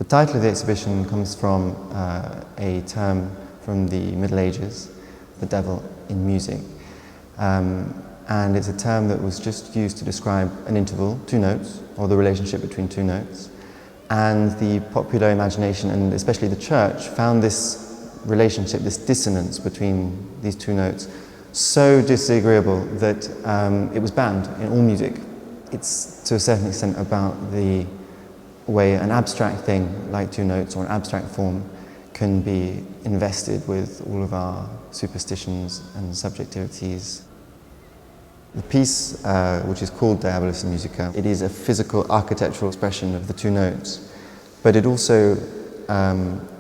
title of the exhibition comes from a term from the Middle Ages, the devil in music. And it's a term that was just used to describe an interval, two notes, or the relationship between two notes. And the popular imagination, and especially the church, found this relationship, this dissonance between these two notes, so disagreeable that it was banned in all music. It's to a certain extent about the way an abstract thing, like two notes or an abstract form, can be invested with all of our superstitions and subjectivities. The piece, which is called Diabolus in Musica, it is a physical architectural expression of the two notes, but it also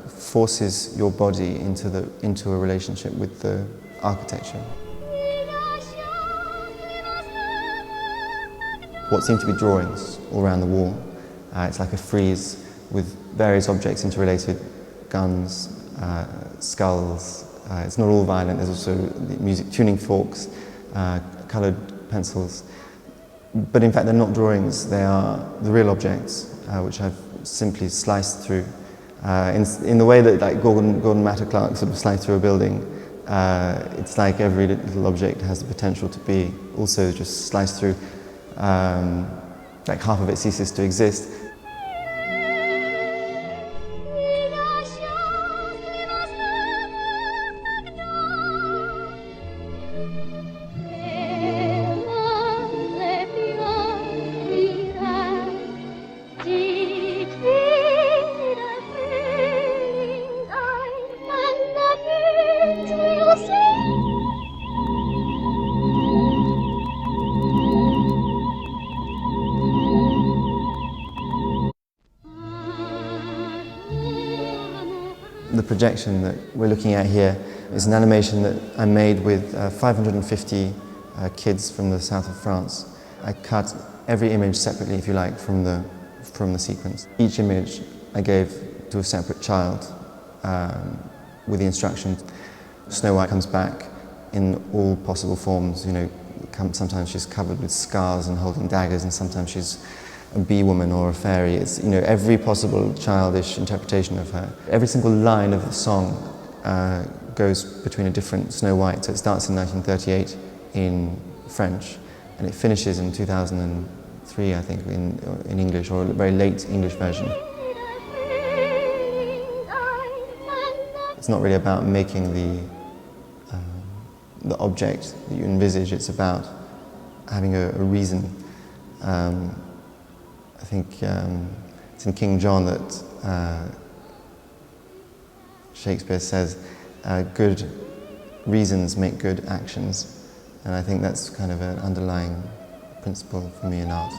forces your body into a relationship with the architecture. What seem to be drawings all around the wall. It's like a frieze with various objects interrelated, guns, skulls. It's not all violent, there's also the music tuning forks, coloured pencils. But in fact they're not drawings, they are the real objects, which I've simply sliced through. In the way that like Gordon Matter Clark sort of sliced through a building, it's like every little object has the potential to be also just sliced through. Like half of it ceases to exist. The projection that we're looking at here is an animation that I made with 550 kids from the south of France. I cut every image separately, if you like, from the sequence. Each image I gave to a separate child with the instructions. Snow White comes back in all possible forms. You know, sometimes she's covered with scars and holding daggers, and sometimes she's a bee woman or a fairy. It's, you know, every possible childish interpretation of her. Every single line of the song goes between a different Snow White. So it starts in 1938 in French, and it finishes in 2003, I think, in English, or a very late English version. It's not really about making the object that you envisage. It's about having a reason. I think it's in King John that Shakespeare says, good reasons make good actions. And I think that's kind of an underlying principle for me in art.